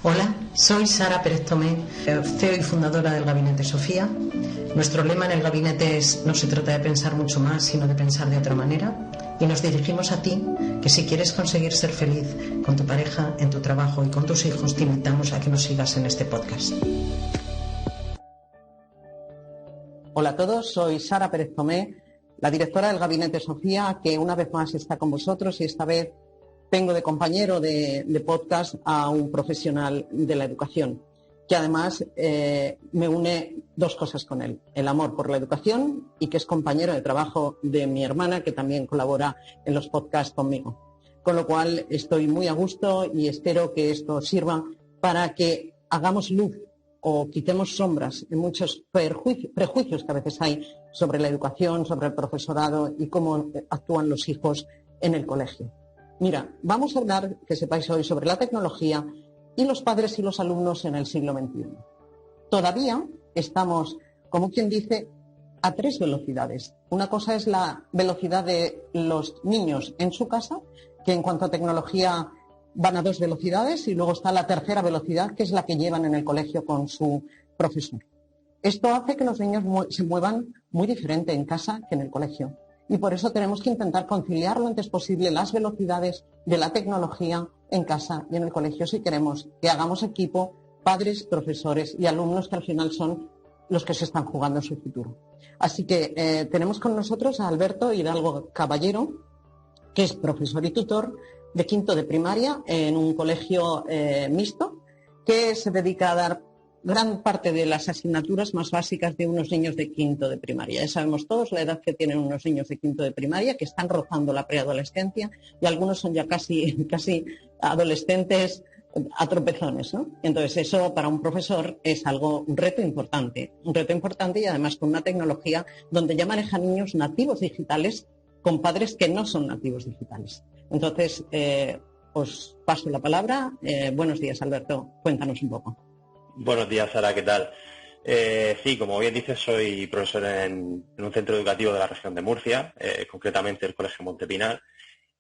Hola, soy Sara Pérez Tomé, CEO y fundadora del Gabinete Sofía. Nuestro lema en el gabinete es: no se trata de pensar mucho más, sino de pensar de otra manera. Y nos dirigimos a ti, que si quieres conseguir ser feliz con tu pareja, en tu trabajo y con tus hijos, te invitamos a que nos sigas en este podcast. Hola a todos, soy Sara Pérez Tomé, la directora del Gabinete Sofía, que una vez más está con vosotros, y esta vez tengo de compañero de podcast a un profesional de la educación, que además me une dos cosas con él: el amor por la educación y que es compañero de trabajo de mi hermana, que también colabora en los podcasts conmigo. Con lo cual estoy muy a gusto y espero que esto sirva para que hagamos luz o quitemos sombras en muchos prejuicios que a veces hay sobre la educación, sobre el profesorado y cómo actúan los hijos en el colegio. Mira, vamos a hablar, que sepáis hoy, sobre la tecnología y los padres y los alumnos en el siglo XXI. Todavía estamos, como quien dice, a 3 velocidades. Una cosa es la velocidad de los niños en su casa, que en cuanto a tecnología van a 2 velocidades, y luego está la tercera velocidad, que es la que llevan en el colegio con su profesor. Esto hace que los niños se muevan muy diferente en casa que en el colegio. Y por eso tenemos que intentar conciliar lo antes posible las velocidades de la tecnología en casa y en el colegio, si queremos que hagamos equipo, padres, profesores y alumnos, que al final son los que se están jugando su futuro. Así que tenemos con nosotros a Alberto Hidalgo Caballero, que es profesor y tutor de quinto de primaria en un colegio mixto, que se dedica a dar gran parte de las asignaturas más básicas de unos niños de quinto de primaria. Ya sabemos todos la edad que tienen unos niños de quinto de primaria, que están rozando la preadolescencia, y algunos son ya casi adolescentes a tropezones, ¿no? Entonces eso para un profesor es un reto importante y además con una tecnología donde ya maneja niños nativos digitales con padres que no son nativos digitales. Entonces os paso la palabra. Buenos días, Alberto, cuéntanos un poco. Buenos días, Sara, ¿qué tal? Sí, como bien dices, soy profesor en un centro educativo de la región de Murcia, concretamente el Colegio Montepinar,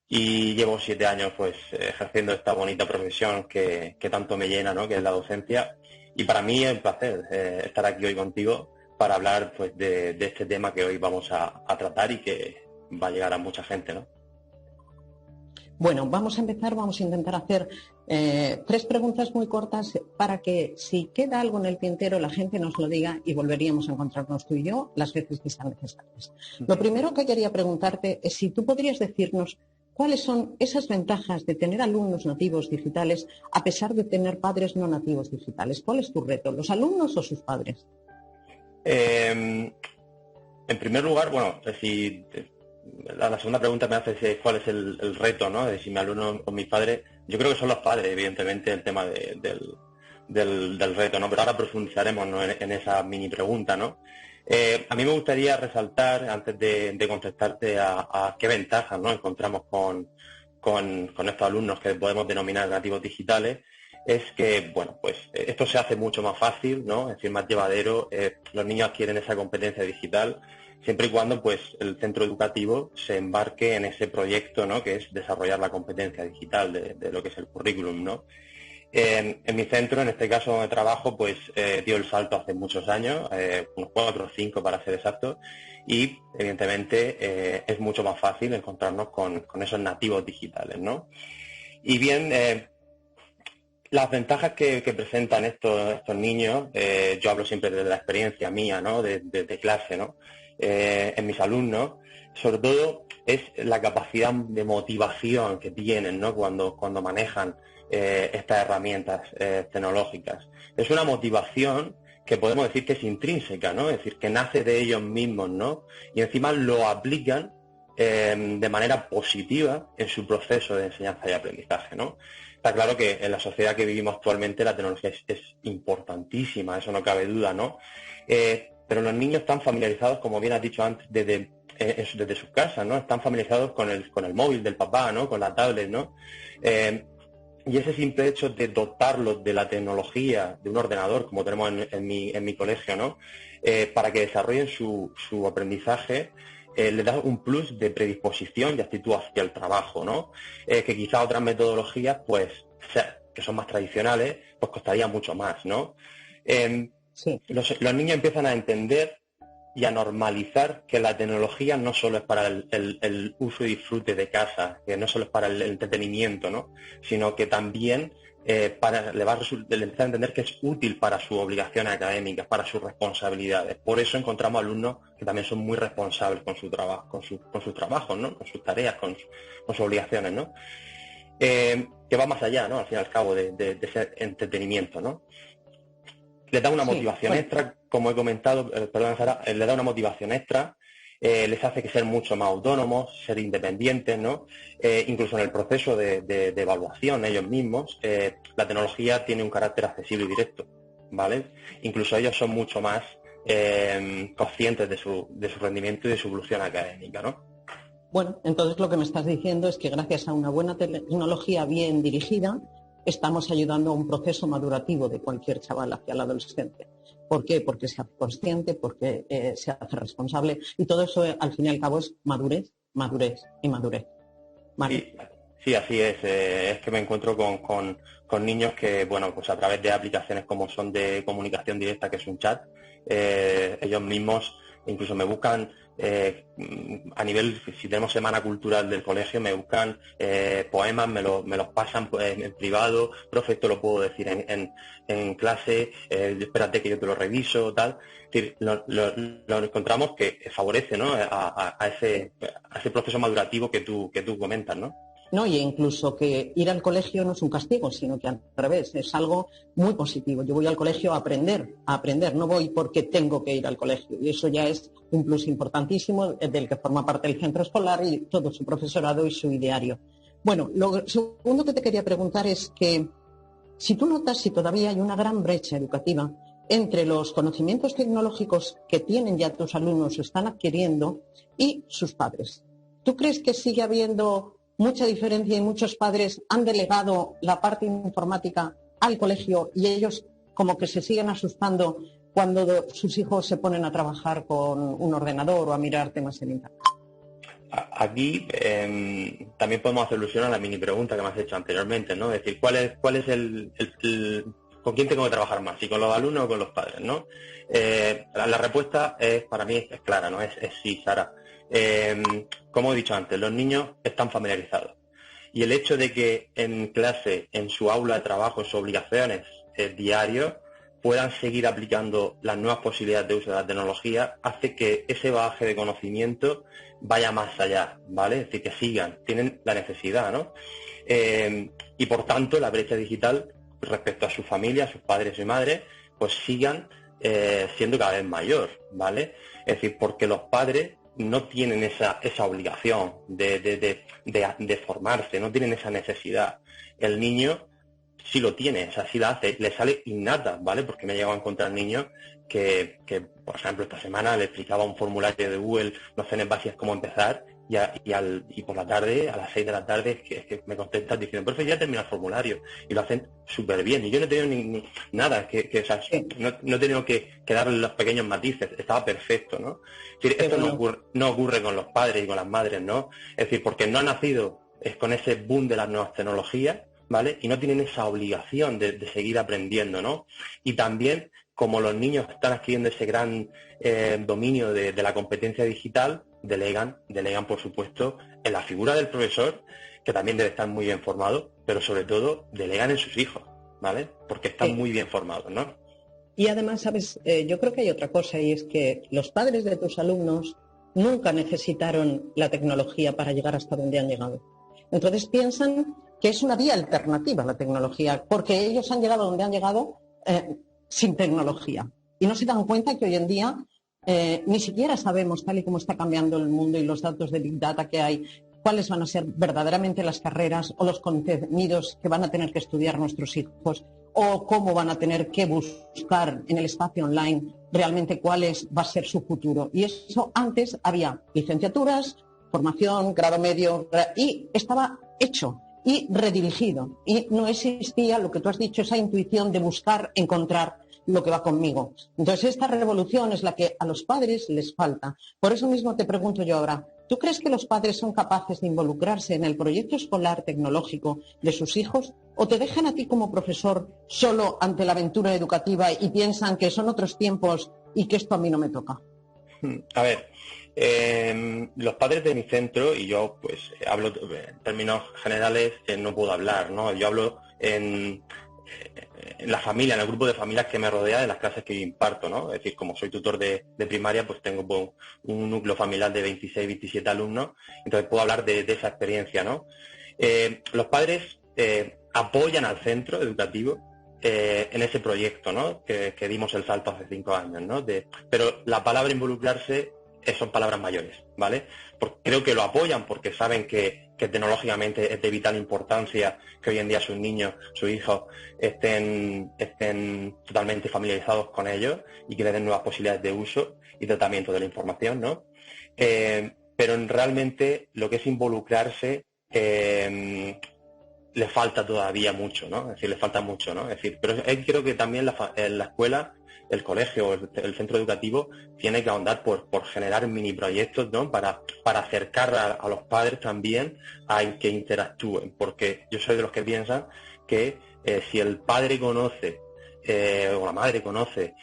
y llevo 7 años pues ejerciendo esta bonita profesión que tanto me llena, ¿no?, que es la docencia. Y para mí es un placer estar aquí hoy contigo para hablar pues de este tema que hoy vamos a tratar y que va a llegar a mucha gente, ¿no? Bueno, vamos a intentar hacer 3 preguntas muy cortas para que, si queda algo en el tintero, la gente nos lo diga y volveríamos a encontrarnos tú y yo las veces que sean necesarias. Lo primero que quería preguntarte es si tú podrías decirnos cuáles son esas ventajas de tener alumnos nativos digitales a pesar de tener padres no nativos digitales. ¿Cuál es tu reto, los alumnos o sus padres? En primer lugar, bueno, si la segunda pregunta me hace cuál es el reto, ¿no?, de si mi alumno o mis padres. Yo creo que son los padres, evidentemente, el tema del reto, ¿no? Pero ahora profundizaremos, ¿no?, en esa mini pregunta, ¿no? A mí me gustaría resaltar, antes de contestarte a qué ventajas, ¿no?, encontramos con estos alumnos que podemos denominar nativos digitales, es que, bueno, pues esto se hace mucho más fácil, ¿no?, es decir, más llevadero. Los niños adquieren esa competencia digital siempre y cuando pues el centro educativo se embarque en ese proyecto, ¿no?, que es desarrollar la competencia digital de lo que es el currículum, ¿no? En mi centro, en este caso donde trabajo, pues dio el salto hace muchos años, unos 4 o 5 para ser exacto, y evidentemente es mucho más fácil encontrarnos con esos nativos digitales, ¿no? Y bien, las ventajas que presentan estos niños, yo hablo siempre de la experiencia mía, ¿no?, de clase, ¿no?, en mis alumnos, sobre todo es la capacidad de motivación que tienen, ¿no?, cuando manejan estas herramientas tecnológicas. Es una motivación que podemos decir que es intrínseca, ¿no?, es decir, que nace de ellos mismos, ¿no?, y encima lo aplican de manera positiva en su proceso de enseñanza y aprendizaje, ¿no? Está claro que en la sociedad que vivimos actualmente la tecnología es importantísima, eso no cabe duda, ¿no? Pero los niños están familiarizados, como bien has dicho antes, desde sus casas, ¿no? Están familiarizados con el móvil del papá, ¿no?, con la tablet, ¿no? Y ese simple hecho de dotarlos de la tecnología, de un ordenador, como tenemos en mi colegio, ¿no?, para que desarrollen su aprendizaje, le da un plus de predisposición y actitud hacia el trabajo, ¿no? Que quizá otras metodologías, pues, que son más tradicionales, pues costaría mucho más, ¿no? Sí. Los niños empiezan a entender y a normalizar que la tecnología no solo es para el uso y disfrute de casa, que no solo es para el entretenimiento, ¿no? Sino que también le empieza a entender que es útil para sus obligaciones académicas, para sus responsabilidades. Por eso encontramos alumnos que también son muy responsables con su trabajo, con sus trabajos, ¿no? Con sus tareas, con sus obligaciones, ¿no? Que va más allá, ¿no? Al fin y al cabo de ese entretenimiento, ¿no? Les da una motivación extra, como he comentado, perdón, Sara, les da una motivación extra, les hace que ser mucho más autónomos, ser independientes, ¿no? Incluso en el proceso de evaluación ellos mismos, la tecnología tiene un carácter accesible y directo, ¿vale? Incluso ellos son mucho más conscientes de su rendimiento y de su evolución académica, ¿no? Bueno, entonces lo que me estás diciendo es que gracias a una buena tecnología bien dirigida, estamos ayudando a un proceso madurativo de cualquier chaval hacia la adolescencia. ¿Por qué? Porque se hace consciente, porque se hace responsable, y todo eso al fin y al cabo es madurez, madurez y madurez. ¿Vale? Sí, así es. Es que me encuentro con niños que, bueno, pues a través de aplicaciones como son de comunicación directa, que es un chat, ellos mismos incluso me buscan, a nivel, si tenemos semana cultural del colegio, me buscan poemas, me los pasan en privado, profe, esto lo puedo decir en clase, espérate que yo te lo reviso, tal. Es decir, lo encontramos que favorece, ¿no? a ese proceso madurativo que tú comentas, ¿no? No, y incluso que ir al colegio no es un castigo, sino que al revés, es algo muy positivo. Yo voy al colegio a aprender, no voy porque tengo que ir al colegio. Y eso ya es un plus importantísimo del que forma parte el centro escolar y todo su profesorado y su ideario. Bueno, lo segundo que te quería preguntar es que si tú notas si todavía hay una gran brecha educativa entre los conocimientos tecnológicos que tienen ya tus alumnos o están adquiriendo y sus padres. ¿Tú crees que sigue habiendo mucha diferencia y muchos padres han delegado la parte informática al colegio y ellos como que se siguen asustando cuando sus hijos se ponen a trabajar con un ordenador o a mirar temas en internet? Aquí también podemos hacer alusión a la mini pregunta que me has hecho anteriormente, ¿no? Es decir, ¿cuál es con quién tengo que trabajar más? ¿Si con los alumnos o con los padres, ¿no? La respuesta para mí es clara, ¿no? Es sí, Sara. Como he dicho antes, los niños están familiarizados. Y el hecho de que en clase, en su aula de trabajo, en sus obligaciones diarios, puedan seguir aplicando las nuevas posibilidades de uso de la tecnología, hace que ese bagaje de conocimiento vaya más allá, ¿vale? Es decir, que sigan, tienen la necesidad, ¿no? Y por tanto, la brecha digital respecto a su familia, a sus padres y madres, pues sigan siendo cada vez mayor, ¿vale? Es decir, porque los padres no tienen esa obligación de formarse, no tienen esa necesidad. El niño sí lo tiene, o sea, sí la hace, le sale innata, ¿vale? Porque me he llegado a encontrar niños que, por ejemplo, esta semana le explicaba un formulario de Google, nociones básicas, cómo empezar, y por la tarde, a las 6 de la tarde, es que me contestan diciendo, profe, ya termina el formulario, y lo hacen súper bien, y yo no he tenido nada, o sea, no he tenido que darle los pequeños matices, estaba perfecto, ¿no? Es decir, esto no ocurre con los padres y con las madres, ¿no? Es decir, porque no han nacido con ese boom de las nuevas tecnologías, ¿vale? Y no tienen esa obligación de seguir aprendiendo, ¿no? Y también, como los niños están adquiriendo ese gran dominio de la competencia digital, delegan, por supuesto, en la figura del profesor, que también debe estar muy bien formado, pero sobre todo delegan en sus hijos, ¿vale? Porque están muy bien formados, ¿no? Y además, ¿sabes? Yo creo que hay otra cosa, y es que los padres de tus alumnos nunca necesitaron la tecnología para llegar hasta donde han llegado. Entonces piensan que es una vía alternativa a la tecnología, porque ellos han llegado donde han llegado sin tecnología. Y no se dan cuenta que hoy en día ni siquiera sabemos, tal y como está cambiando el mundo y los datos de Big Data que hay, cuáles van a ser verdaderamente las carreras o los contenidos que van a tener que estudiar nuestros hijos, o cómo van a tener que buscar en el espacio online realmente va a ser su futuro. Y eso antes había licenciaturas, formación, grado medio, y estaba hecho y redirigido. Y no existía, lo que tú has dicho, esa intuición de buscar, encontrar lo que va conmigo. Entonces, esta revolución es la que a los padres les falta. Por eso mismo te pregunto yo ahora, ¿tú crees que los padres son capaces de involucrarse en el proyecto escolar tecnológico de sus hijos ¿O te dejan a ti como profesor solo ante la aventura educativa y piensan que son otros tiempos y que esto a mí no me toca? A ver, los padres de mi centro, y yo pues hablo en términos generales, no puedo hablar, ¿no? Yo hablo en la familia, en el grupo de familias que me rodea, de las clases que yo imparto, ¿no? Es decir, como soy tutor de primaria, pues tengo pues, un núcleo familiar de 26, 27 alumnos, entonces puedo hablar de esa experiencia, ¿no? Los padres apoyan al centro educativo en ese proyecto, ¿no? Que dimos el salto hace 5 años, ¿no? Pero la palabra involucrarse son palabras mayores, ¿vale? Porque creo que lo apoyan porque saben que tecnológicamente es de vital importancia que hoy en día sus niños, sus hijos estén totalmente familiarizados con ellos y que les den nuevas posibilidades de uso y tratamiento de la información, ¿no? Pero realmente lo que es involucrarse le falta todavía mucho, ¿no? Es decir, le falta mucho, ¿no? Es decir, pero creo que también la escuela, el colegio, el centro educativo tiene que ahondar por generar mini proyectos, ¿no? Para acercar a los padres también a que interactúen, porque yo soy de los que piensan que si el padre conoce o la madre conoce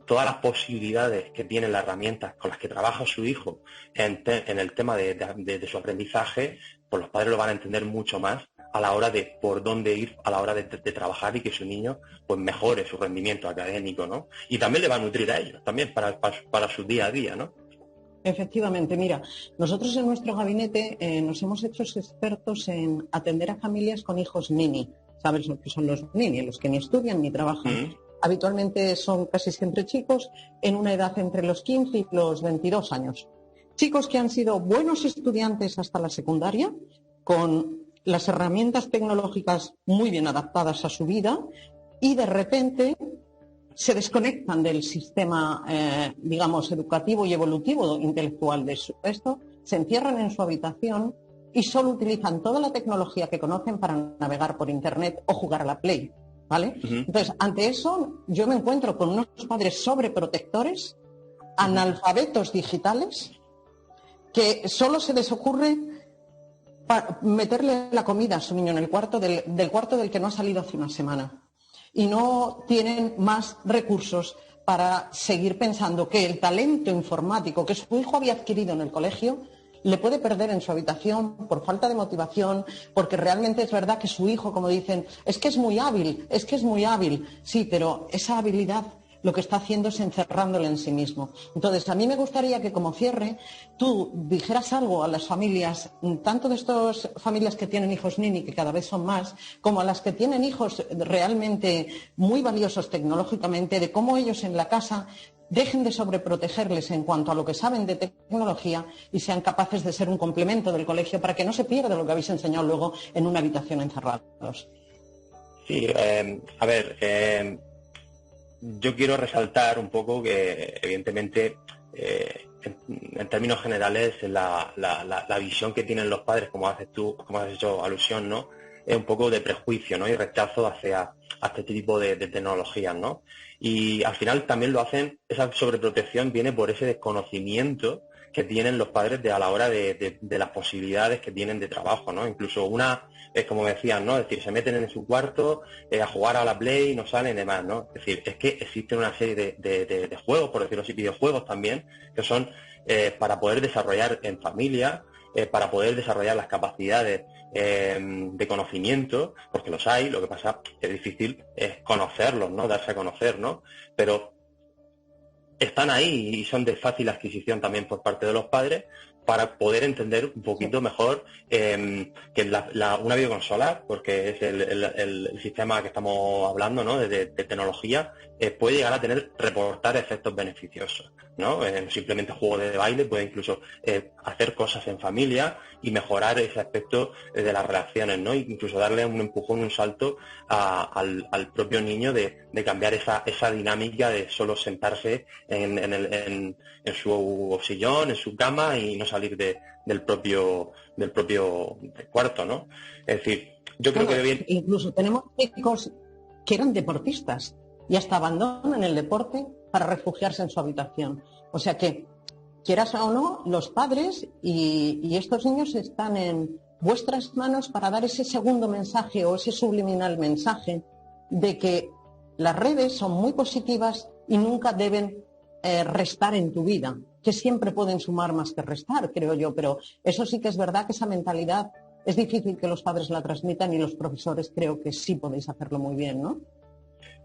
todas las posibilidades que tienen las herramientas con las que trabaja su hijo en el tema de su aprendizaje, pues los padres lo van a entender mucho más a la hora de por dónde ir, a la hora de trabajar y que su niño pues mejore su rendimiento académico, ¿no? Y también le va a nutrir a ellos, también para su día a día, ¿no? Efectivamente, mira, nosotros en nuestro gabinete nos hemos hecho expertos en atender a familias con hijos nini. ¿Sabes lo que son los nini? Los que ni estudian ni trabajan. Habitualmente son casi siempre chicos en una edad entre los 15 y los 22 años. Chicos que han sido buenos estudiantes hasta la secundaria, con las herramientas tecnológicas muy bien adaptadas a su vida y de repente se desconectan del sistema, digamos, educativo y evolutivo intelectual de esto, se encierran en su habitación y solo utilizan toda la tecnología que conocen para navegar por Internet o jugar a la Play, ¿vale? Entonces, ante eso, yo me encuentro con unos padres sobreprotectores, analfabetos digitales, que solo se les ocurre meterle la comida a su niño en el cuarto del cuarto del que no ha salido hace una semana. Y no tienen más recursos para seguir pensando que el talento informático que su hijo había adquirido en el colegio le puede perder en su habitación por falta de motivación, porque realmente es verdad que su hijo, como dicen, es que es muy hábil. Sí, pero esa habilidad lo que está haciendo es encerrándole en sí mismo. Entonces, a mí me gustaría que como cierre tú dijeras algo a las familias, tanto de estas familias que tienen hijos nini, que cada vez son más, como a las que tienen hijos realmente muy valiosos tecnológicamente, de cómo ellos en la casa dejen de sobreprotegerles en cuanto a lo que saben de tecnología y sean capaces de ser un complemento del colegio para que no se pierda lo que habéis enseñado luego en una habitación encerrados. Sí, a ver, yo quiero resaltar un poco que, evidentemente, en términos generales, la visión que tienen los padres, como has hecho alusión, ¿no? Es un poco de prejuicio, ¿no? Y rechazo hacia este tipo de tecnologías, ¿no? Y al final también lo hacen, esa sobreprotección viene por ese desconocimiento que tienen los padres a la hora de las posibilidades que tienen de trabajo, ¿no? Incluso es como decían, ¿no? Es decir, se meten en su cuarto a jugar a la Play, no salen y demás, ¿no? Es decir, es que existen una serie de juegos, por decirlo así, videojuegos también, que son para poder desarrollar en familia, para poder desarrollar las capacidades de conocimiento, porque los hay, lo que pasa que es difícil es conocerlos, ¿no? Darse a conocer, ¿no? Pero están ahí y son de fácil adquisición también por parte de los padres para poder entender un poquito mejor que una videoconsola, porque es el sistema que estamos hablando, ¿no? de tecnología, puede llegar a reportar efectos beneficiosos, ¿no? Simplemente juego de baile puede incluso hacer cosas en familia y mejorar ese aspecto de las relaciones, ¿no? Incluso darle un empujón, un salto al propio niño de cambiar esa dinámica de solo sentarse en su sillón, en su cama y no salir del propio cuarto, ¿no? Es decir, yo creo que bien... Incluso tenemos chicos que eran deportistas y hasta abandonan el deporte para refugiarse en su habitación. O sea que, quieras o no, los padres y estos niños están en vuestras manos para dar ese segundo mensaje o ese subliminal mensaje de que las redes son muy positivas y nunca deben restar en tu vida, que siempre pueden sumar más que restar, creo yo, pero eso sí que es verdad que esa mentalidad es difícil que los padres la transmitan y los profesores creo que sí podéis hacerlo muy bien, ¿no?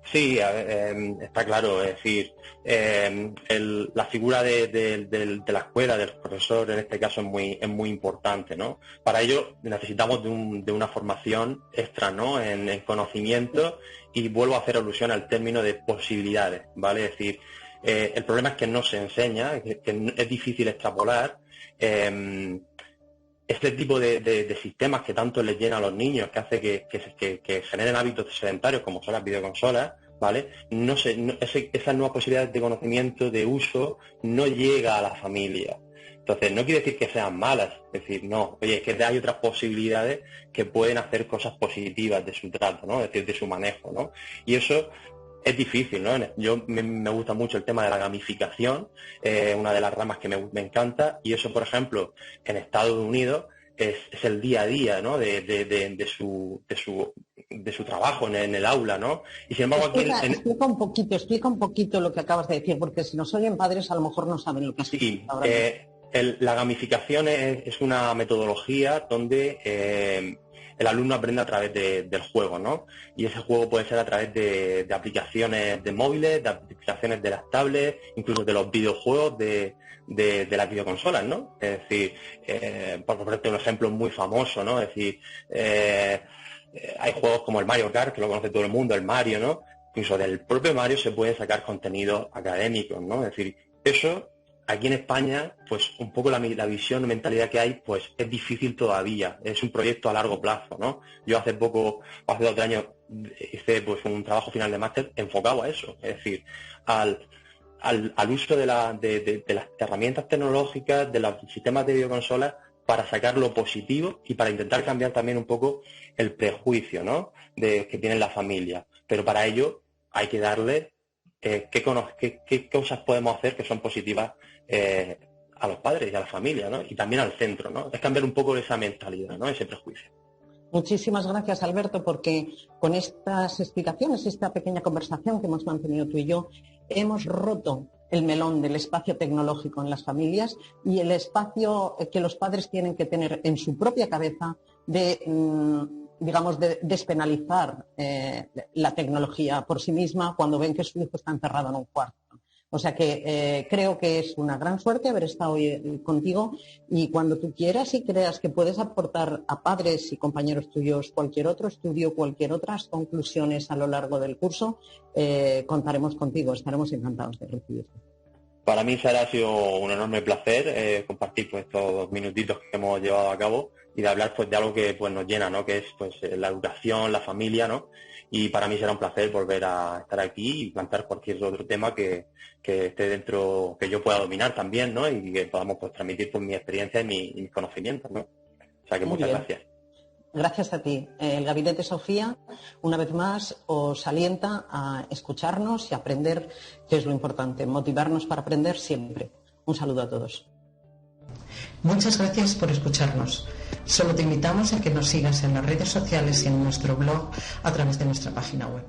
Sí, está claro, es decir, la figura de la escuela, del profesor en este caso es muy importante, ¿no? Para ello necesitamos de una formación extra, ¿no? En conocimiento, y vuelvo a hacer alusión al término de posibilidades, ¿vale? Es decir, el problema es que no se enseña, que es difícil extrapolar. Este tipo de sistemas que tanto les llena a los niños, que hace que generen hábitos sedentarios como son las videoconsolas, ¿vale? Esas nuevas posibilidades de conocimiento, de uso, no llega a la familia. Entonces, no quiere decir que sean malas, es decir, no, oye, es que hay otras posibilidades que pueden hacer cosas positivas de su trato, ¿no? Es decir, de su manejo, ¿no? Y eso es difícil, ¿no? Me gusta mucho el tema de la gamificación, una de las ramas que me encanta, y eso, por ejemplo, en Estados Unidos es el día a día, ¿no? de su trabajo en el aula, ¿no? Y sin embargo explica un poquito lo que acabas de decir, porque si nos oyen padres a lo mejor no saben lo que has dicho. La gamificación es una metodología donde el alumno aprende a través del juego, ¿no? Y ese juego puede ser a través de aplicaciones de móviles, de aplicaciones de las tablets, incluso de los videojuegos de las videoconsolas, ¿no? Es decir, por ponerte un ejemplo muy famoso, ¿no? Es decir, hay juegos como el Mario Kart, que lo conoce todo el mundo, el Mario, ¿no? Incluso del propio Mario se puede sacar contenido académico, ¿no? Es decir, eso aquí en España, pues un poco la visión, la mentalidad que hay, pues es difícil todavía. Es un proyecto a largo plazo, ¿no? Yo hace 2 años, hice pues un trabajo final de máster enfocado a eso. Es decir, al uso de las herramientas tecnológicas, de los sistemas de videoconsolas, para sacar lo positivo y para intentar cambiar también un poco el prejuicio, ¿no? Que tiene la familia. Pero para ello hay que darle qué cosas podemos hacer que son positivas a los padres y a la familia, ¿no? Y también al centro, ¿no? Es cambiar un poco esa mentalidad, ¿no? Ese prejuicio. Muchísimas gracias, Alberto, porque con estas explicaciones, esta pequeña conversación que hemos mantenido tú y yo, hemos roto el melón del espacio tecnológico en las familias y el espacio que los padres tienen que tener en su propia cabeza de despenalizar la tecnología por sí misma cuando ven que su hijo está encerrado en un cuarto. O sea que creo que es una gran suerte haber estado hoy contigo, y cuando tú quieras y creas que puedes aportar a padres y compañeros tuyos cualquier otro estudio, cualquier otras conclusiones a lo largo del curso, contaremos contigo, estaremos encantados de recibirte. Para mí, Sara, ha sido un enorme placer compartir pues, estos 2 minutitos que hemos llevado a cabo y de hablar pues, de algo que pues, nos llena, ¿no? Que es pues, la educación, la familia, ¿no? Y para mí será un placer volver a estar aquí y plantear cualquier otro tema que esté dentro, que yo pueda dominar también, ¿no? Y que podamos pues, transmitir pues, mi experiencia y mis conocimientos, ¿no? O sea que muchas gracias. Gracias a ti. El Gabinete Sofía, una vez más, os alienta a escucharnos y aprender, que es lo importante, motivarnos para aprender siempre. Un saludo a todos. Muchas gracias por escucharnos. Solo te invitamos a que nos sigas en las redes sociales y en nuestro blog a través de nuestra página web.